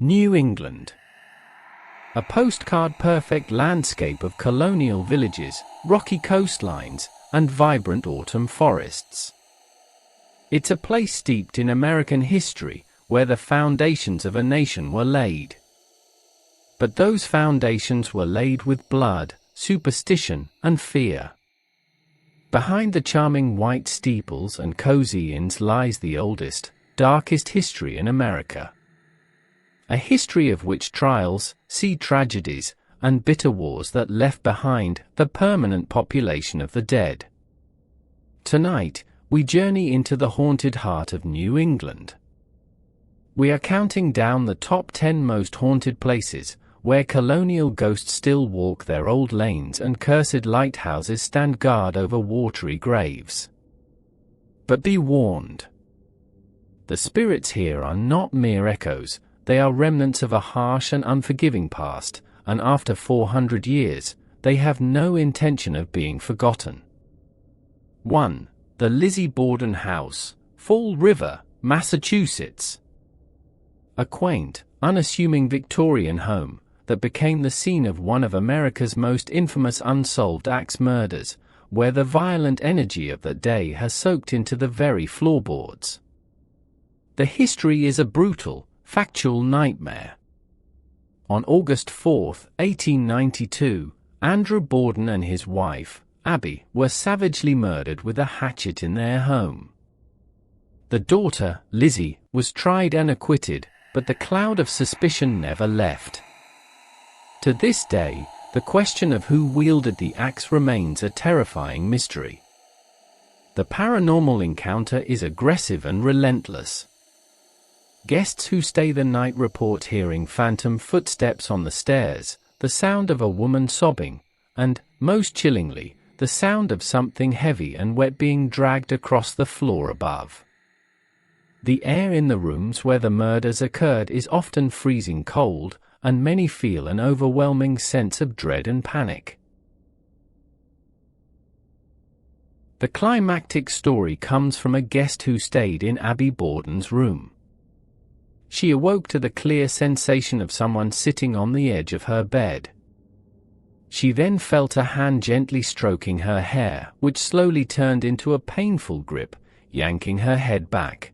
New England. A postcard-perfect landscape of colonial villages, rocky coastlines, and vibrant autumn forests. It's a place steeped in American history, where the foundations of a nation were laid. But those foundations were laid with blood, superstition, and fear. Behind the charming white steeples and cozy inns lies the oldest, darkest history in America. A history of witch trials, sea tragedies, and bitter wars that left behind the permanent population of the dead. Tonight, we journey into the haunted heart of New England. We are counting down the top 10 most haunted places, where colonial ghosts still walk their old lanes and cursed lighthouses stand guard over watery graves. But be warned. The spirits here are not mere echoes. They are remnants of a harsh and unforgiving past, and after 400 years, they have no intention of being forgotten. 1. The Lizzie Borden House, Fall River, Massachusetts. A quaint, unassuming Victorian home that became the scene of one of America's most infamous unsolved axe murders, where the violent energy of the day has soaked into the very floorboards. The history is a brutal, factual nightmare. On August 4, 1892, Andrew Borden and his wife, Abby, were savagely murdered with a hatchet in their home. The daughter, Lizzie, was tried and acquitted, but the cloud of suspicion never left. To this day, the question of who wielded the axe remains a terrifying mystery. The paranormal encounter is aggressive and relentless. Guests who stay the night report hearing phantom footsteps on the stairs, the sound of a woman sobbing, and, most chillingly, the sound of something heavy and wet being dragged across the floor above. The air in the rooms where the murders occurred is often freezing cold, and many feel an overwhelming sense of dread and panic. The climactic story comes from a guest who stayed in Abby Borden's room. She awoke to the clear sensation of someone sitting on the edge of her bed. She then felt a hand gently stroking her hair, which slowly turned into a painful grip, yanking her head back.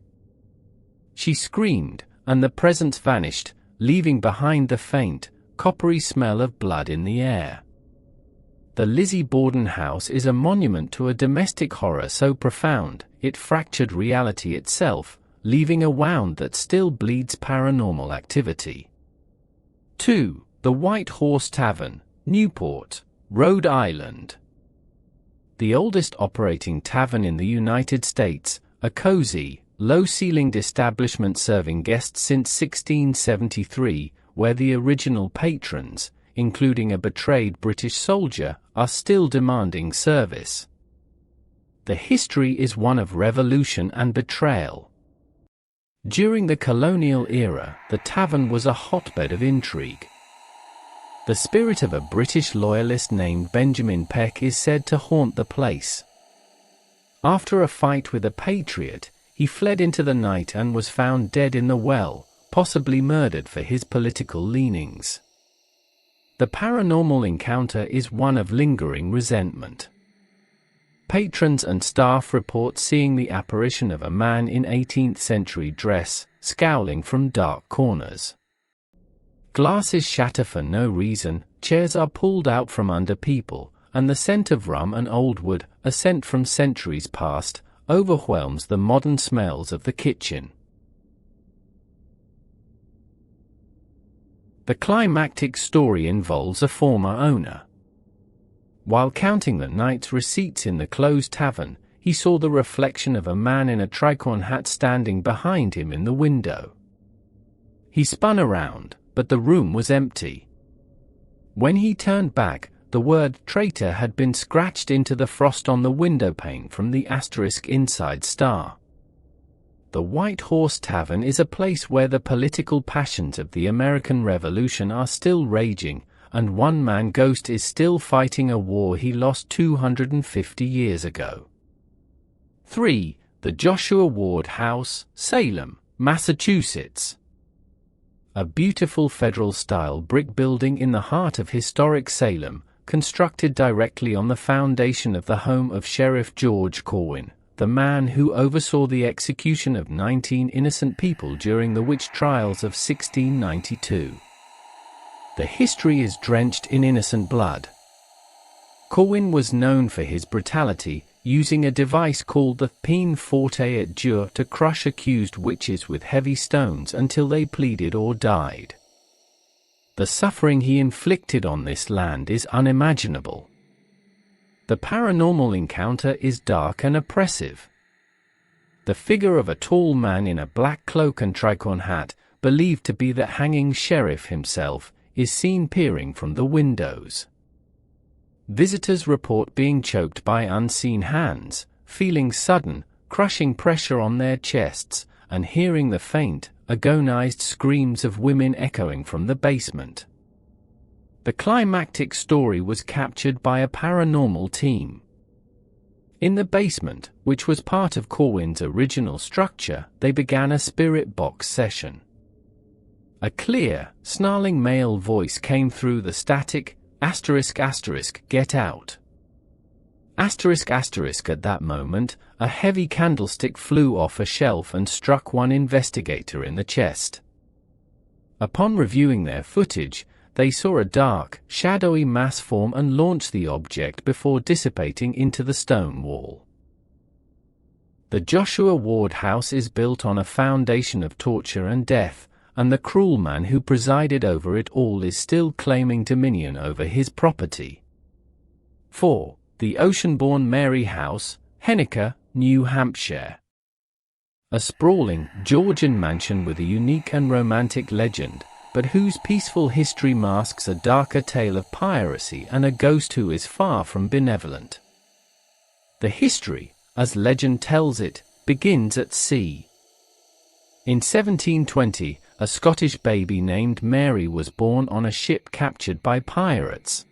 She screamed, and the presence vanished, leaving behind the faint, coppery smell of blood in the air. The Lizzie Borden house is a monument to a domestic horror so profound, it fractured reality itself, leaving a wound that still bleeds paranormal activity. 2. The White Horse Tavern, Newport, Rhode Island. The oldest operating tavern in the United States, a cozy, low-ceilinged establishment serving guests since 1673, where the original patrons, including a betrayed British soldier, are still demanding service. The history is one of revolution and betrayal. During the colonial era, the tavern was a hotbed of intrigue. The spirit of a British loyalist named Benjamin Peck is said to haunt the place. After a fight with a patriot, he fled into the night and was found dead in the well, possibly murdered for his political leanings. The paranormal encounter is one of lingering resentment. Patrons and staff report seeing the apparition of a man in 18th-century dress, scowling from dark corners. Glasses shatter for no reason, chairs are pulled out from under people, and the scent of rum and old wood, a scent from centuries past, overwhelms the modern smells of the kitchen. The climactic story involves a former owner. While counting the night's receipts in the closed tavern, he saw the reflection of a man in a tricorn hat standing behind him in the window. He spun around, but the room was empty. When he turned back, the word traitor had been scratched into the frost on the windowpane from the asterisk inside star. The White Horse Tavern is a place where the political passions of the American Revolution are still raging, and one-man ghost is still fighting a war he lost 250 years ago. 3. The Joshua Ward House, Salem, Massachusetts. a beautiful federal-style brick building in the heart of historic Salem, constructed directly on the foundation of the home of Sheriff George Corwin, the man who oversaw the execution of 19 innocent people during the witch trials of 1692. The history is drenched in innocent blood. Corwin was known for his brutality, using a device called the peine forte et dure to crush accused witches with heavy stones until they pleaded or died. The suffering he inflicted on this land is unimaginable. The paranormal encounter is dark and oppressive. The figure of a tall man in a black cloak and tricorn hat, believed to be the hanging sheriff himself, is seen peering from the windows. Visitors report being choked by unseen hands, feeling sudden, crushing pressure on their chests, and hearing the faint, agonized screams of women echoing from the basement. The climactic story was captured by a paranormal team. In the basement, which was part of Corwin's original structure, they began a spirit box session. A clear, snarling male voice came through the static, ***, get out. ***, at that moment, a heavy candlestick flew off a shelf and struck one investigator in the chest. Upon reviewing their footage, they saw a dark, shadowy mass form and launch the object before dissipating into the stone wall. The Joshua Ward house is built on a foundation of torture and death, and the cruel man who presided over it all is still claiming dominion over his property. 4. The Ocean-born Mary House, Henniker, New Hampshire. A sprawling, Georgian mansion with a unique and romantic legend, but whose peaceful history masks a darker tale of piracy and a ghost who is far from benevolent. The history, as legend tells it, begins at sea. In 1720, a Scottish baby named Mary was born on a ship captured by pirates.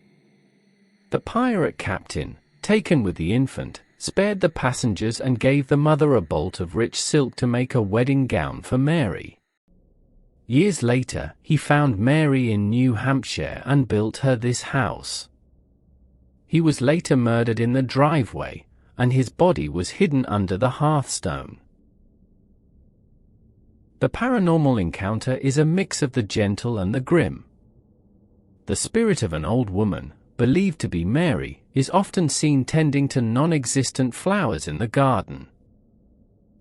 The pirate captain, taken with the infant, spared the passengers and gave the mother a bolt of rich silk to make a wedding gown for Mary. Years later, he found Mary in New Hampshire and built her this house. He was later murdered in the driveway, and his body was hidden under the hearthstone. The paranormal encounter is a mix of the gentle and the grim. The spirit of an old woman, believed to be Mary, is often seen tending to non-existent flowers in the garden.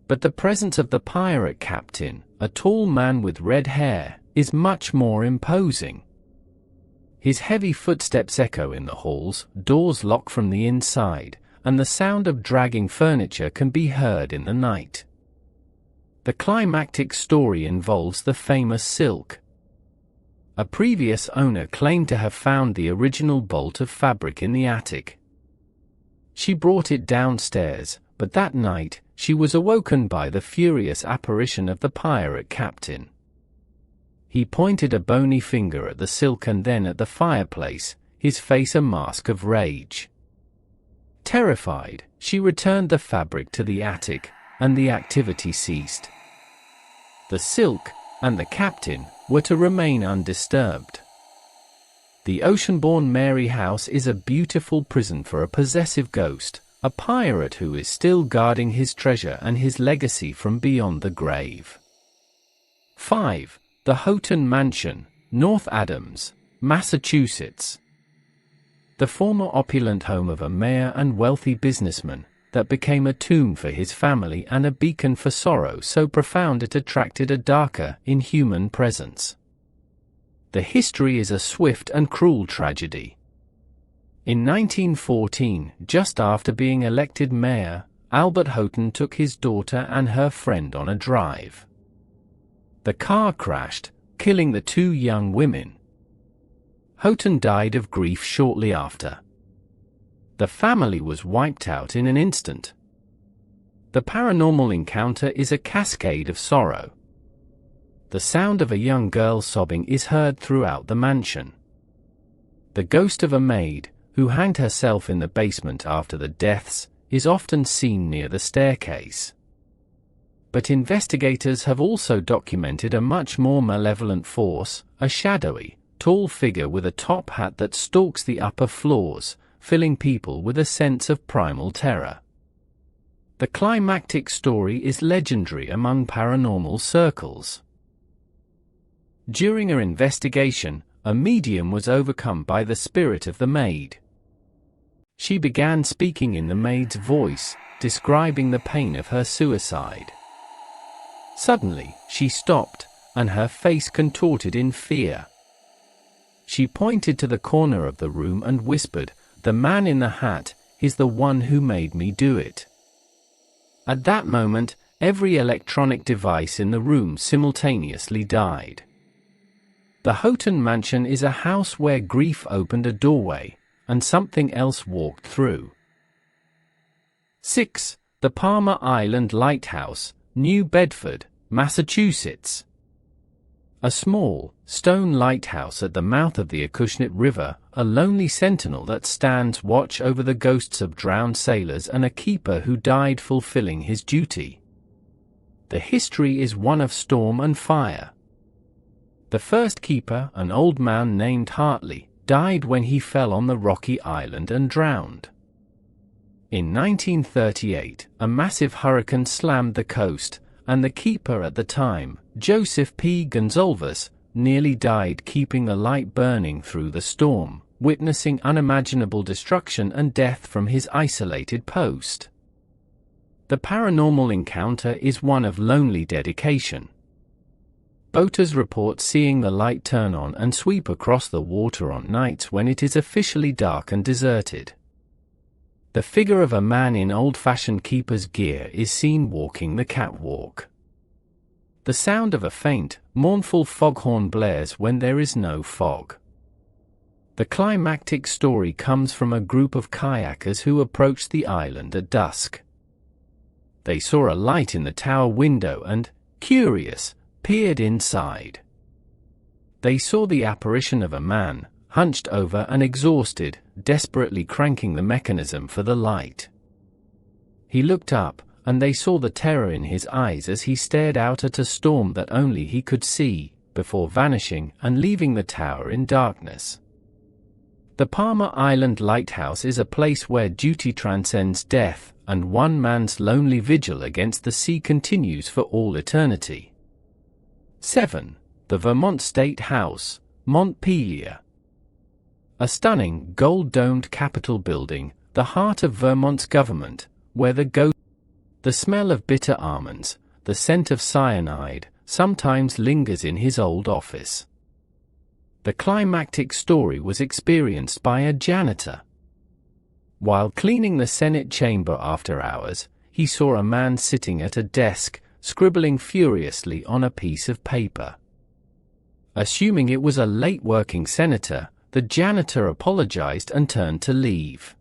But the presence of the pirate captain, a tall man with red hair, is much more imposing. His heavy footsteps echo in the halls, doors lock from the inside, and the sound of dragging furniture can be heard in the night. The climactic story involves the famous silk. A previous owner claimed to have found the original bolt of fabric in the attic. She brought it downstairs, but that night, she was awoken by the furious apparition of the pirate captain. He pointed a bony finger at the silk and then at the fireplace, his face a mask of rage. Terrified, she returned the fabric to the attic, and the activity ceased. The silk, and the captain, were to remain undisturbed. The Ocean-born Mary House is a beautiful prison for a possessive ghost, a pirate who is still guarding his treasure and his legacy from beyond the grave. 5. The Houghton Mansion, North Adams, Massachusetts. The former opulent home of a mayor and wealthy businessman, that became a tomb for his family and a beacon for sorrow so profound it attracted a darker, inhuman presence. The history is a swift and cruel tragedy. In 1914, just after being elected mayor, Albert Houghton took his daughter and her friend on a drive. The car crashed, killing the two young women. Houghton died of grief shortly after. The family was wiped out in an instant. The paranormal encounter is a cascade of sorrow. The sound of a young girl sobbing is heard throughout the mansion. The ghost of a maid, who hanged herself in the basement after the deaths, is often seen near the staircase. but investigators have also documented a much more malevolent force, a shadowy, tall figure with a top hat that stalks the upper floors, filling people with a sense of primal terror. The climactic story is legendary among paranormal circles. During her investigation, a medium was overcome by the spirit of the maid. She began speaking in the maid's voice, describing the pain of her suicide. Suddenly, she stopped, and her face contorted in fear. She pointed to the corner of the room and whispered, "The man in the hat is the one who made me do it." At that moment, every electronic device in the room simultaneously died. The Houghton Mansion is a house where grief opened a doorway, and something else walked through. 6. The Palmer Island Lighthouse, New Bedford, Massachusetts. A small, stone lighthouse at the mouth of the Acushnet River, a lonely sentinel that stands watch over the ghosts of drowned sailors and a keeper who died fulfilling his duty. The history is one of storm and fire. The first keeper, an old man named Hartley, died when he fell on the rocky island and drowned. In 1938, a massive hurricane slammed the coast, and the keeper at the time, Joseph P. Gonzalez, nearly died keeping the light burning through the storm, witnessing unimaginable destruction and death from his isolated post. The paranormal encounter is one of lonely dedication. Boaters report seeing the light turn on and sweep across the water on nights when it is officially dark and deserted. The figure of a man in old-fashioned keeper's gear is seen walking the catwalk. The sound of a faint, mournful foghorn blares when there is no fog. The climactic story comes from a group of kayakers who approached the island at dusk. They saw a light in the tower window and, curious, peered inside. They saw the apparition of a man, hunched over and exhausted, desperately cranking the mechanism for the light. He looked up, and they saw the terror in his eyes as he stared out at a storm that only he could see, before vanishing and leaving the tower in darkness. The Palmer Island Lighthouse is a place where duty transcends death, and one man's lonely vigil against the sea continues for all eternity. 7. The Vermont State House, Montpelier. A stunning, gold-domed Capitol building, the heart of Vermont's government, where the smell of bitter almonds, the scent of cyanide, sometimes lingers in his old office. The climactic story was experienced by a janitor. While cleaning the Senate chamber after hours, he saw a man sitting at a desk, scribbling furiously on a piece of paper. Assuming it was a late-working senator, the janitor apologized and turned to leave.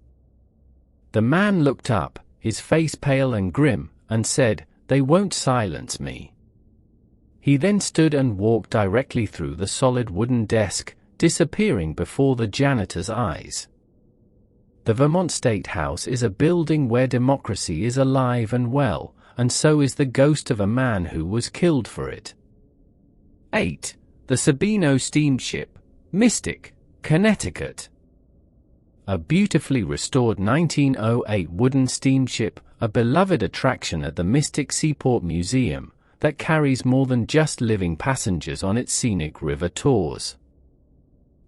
The man looked up, his face pale and grim, and said, "They won't silence me." He then stood and walked directly through the solid wooden desk, disappearing before the janitor's eyes. The Vermont State House is a building where democracy is alive and well, and so is the ghost of a man who was killed for it. 8. The Sabino Steamship, Mystic, Connecticut. A beautifully restored 1908 wooden steamship, a beloved attraction at the Mystic Seaport Museum, that carries more than just living passengers on its scenic river tours.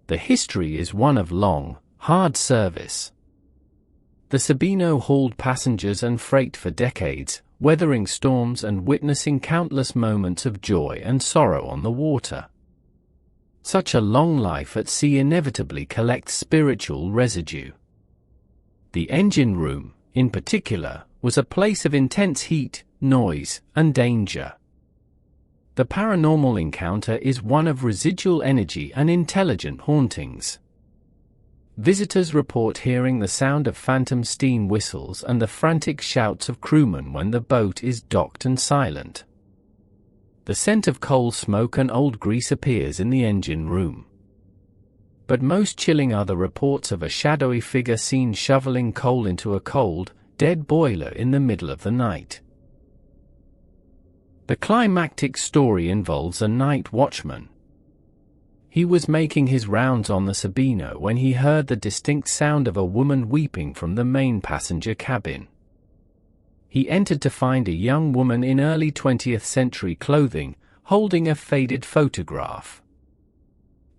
The history is one of long, hard service. The Sabino hauled passengers and freight for decades, weathering storms and witnessing countless moments of joy and sorrow on the water. Such a long life at sea inevitably collects spiritual residue. The engine room, in particular, was a place of intense heat, noise, and danger. The paranormal encounter is one of residual energy and intelligent hauntings. Visitors report hearing the sound of phantom steam whistles and the frantic shouts of crewmen when the boat is docked and silent. The scent of coal smoke and old grease appears in the engine room. But most chilling are the reports of a shadowy figure seen shoveling coal into a cold, dead boiler in the middle of the night. The climactic story involves a night watchman. He was making his rounds on the Sabino when he heard the distinct sound of a woman weeping from the main passenger cabin. He entered to find a young woman in early 20th century clothing, holding a faded photograph.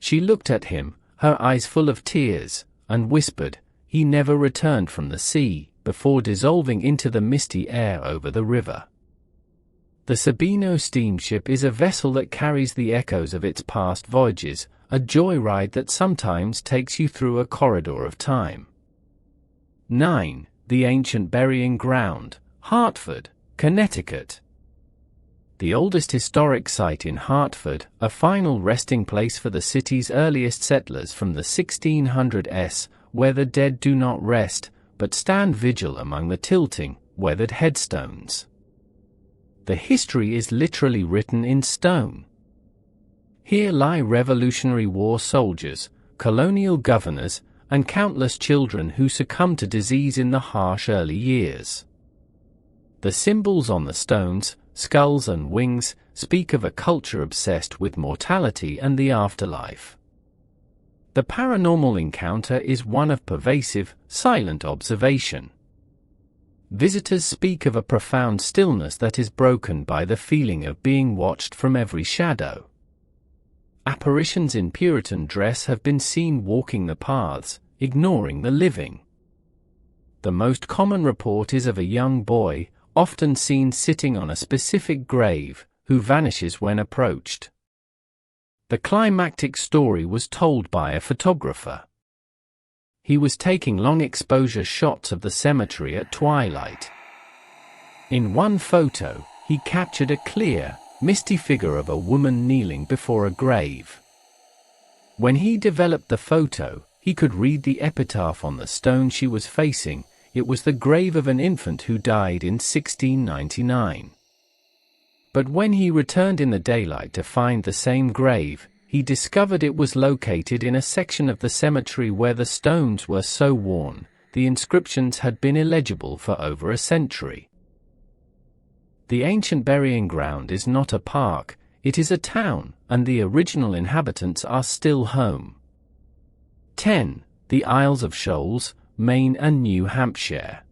She looked at him, her eyes full of tears, and whispered, "He never returned from the sea," before dissolving into the misty air over the river. The Sabino Steamship is a vessel that carries the echoes of its past voyages, a joyride that sometimes takes you through a corridor of time. 9. The Ancient Burying Ground, Hartford, Connecticut. The oldest historic site in Hartford, a final resting place for the city's earliest settlers from the 1600s, where the dead do not rest, but stand vigil among the tilting, weathered headstones. The history is literally written in stone. Here lie Revolutionary War soldiers, colonial governors, and countless children who succumbed to disease in the harsh early years. The symbols on the stones, skulls and wings, speak of a culture obsessed with mortality and the afterlife. The paranormal encounter is one of pervasive, silent observation. Visitors speak of a profound stillness that is broken by the feeling of being watched from every shadow. Apparitions in Puritan dress have been seen walking the paths, ignoring the living. The most common report is of a young boy, often seen sitting on a specific grave, who vanishes when approached. The climactic story was told by a photographer. He was taking long exposure shots of the cemetery at twilight. In one photo, he captured a clear, misty figure of a woman kneeling before a grave. When he developed the photo, he could read the epitaph on the stone she was facing. It was the grave of an infant who died in 1699. But when he returned in the daylight to find the same grave, he discovered it was located in a section of the cemetery where the stones were so worn, the inscriptions had been illegible for over a century. The ancient burying ground is not a park, it is a town, and the original inhabitants are still home. 10. The Isles of Shoals, Maine and New Hampshire.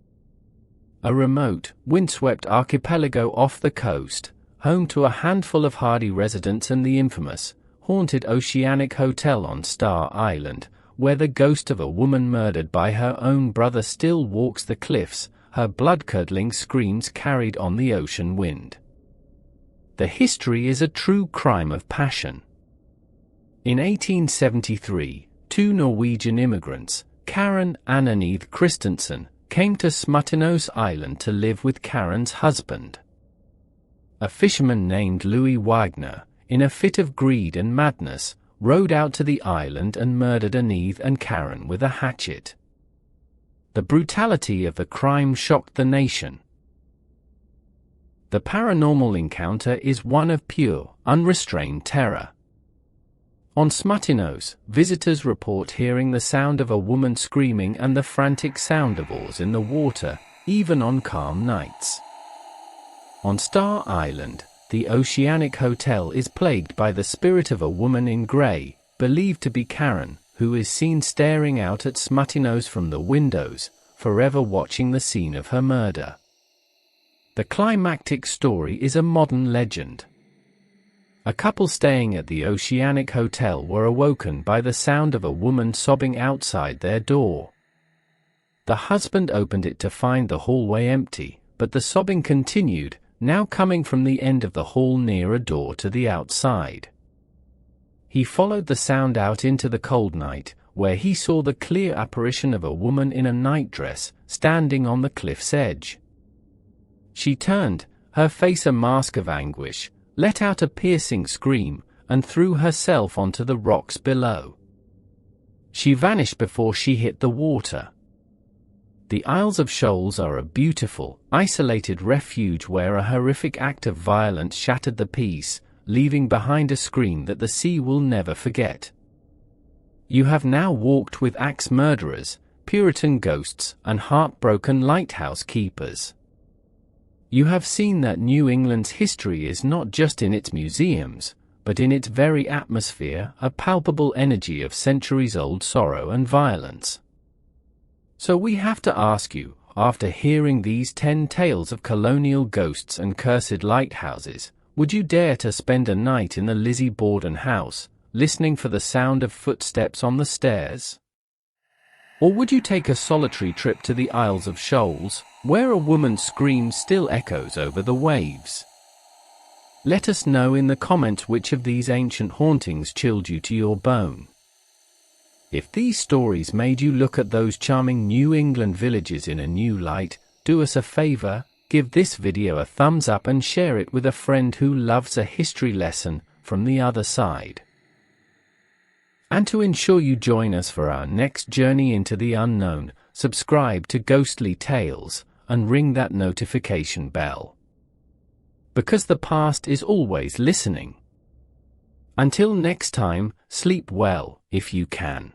A remote, windswept archipelago off the coast, home to a handful of hardy residents and the infamous, haunted Oceanic Hotel on Star Island, where the ghost of a woman murdered by her own brother still walks the cliffs, her blood-curdling screams carried on the ocean wind. The history is a true crime of passion. In 1873, two Norwegian immigrants, Karen and Aneth Christensen, came to Smuttinos Island to live with Karen's husband. A fisherman named Louis Wagner, in a fit of greed and madness, rowed out to the island and murdered Aneth and Karen with a hatchet. The brutality of the crime shocked the nation. The paranormal encounter is one of pure, unrestrained terror. On Smuttinos, visitors report hearing the sound of a woman screaming and the frantic sound of oars in the water, even on calm nights. On Star Island, the Oceanic Hotel is plagued by the spirit of a woman in grey, believed to be Karen, who is seen staring out at Smuttinos from the windows, forever watching the scene of her murder. The climactic story is a modern legend. A couple staying at the Oceanic Hotel were awoken by the sound of a woman sobbing outside their door. The husband opened it to find the hallway empty, but the sobbing continued, now coming from the end of the hall near a door to the outside. He followed the sound out into the cold night, where he saw the clear apparition of a woman in a nightdress, standing on the cliff's edge. She turned, her face a mask of anguish, let out a piercing scream, and threw herself onto the rocks below. She vanished before she hit the water. The Isles of Shoals are a beautiful, isolated refuge where a horrific act of violence shattered the peace, leaving behind a scream that the sea will never forget. You have now walked with axe murderers, Puritan ghosts, and heartbroken lighthouse keepers. You have seen that New England's history is not just in its museums, but in its very atmosphere, a palpable energy of centuries-old sorrow and violence. So we have to ask you, after hearing these 10 tales of colonial ghosts and cursed lighthouses, would you dare to spend a night in the Lizzie Borden house, listening for the sound of footsteps on the stairs? Or would you take a solitary trip to the Isles of Shoals, where a woman's scream still echoes over the waves? Let us know in the comments which of these ancient hauntings chilled you to your bone. If these stories made you look at those charming New England villages in a new light, do us a favor, give this video a thumbs up and share it with a friend who loves a history lesson from the other side. And to ensure you join us for our next journey into the unknown, subscribe to Ghostly Tales and ring that notification bell. Because the past is always listening. Until next time, sleep well if you can.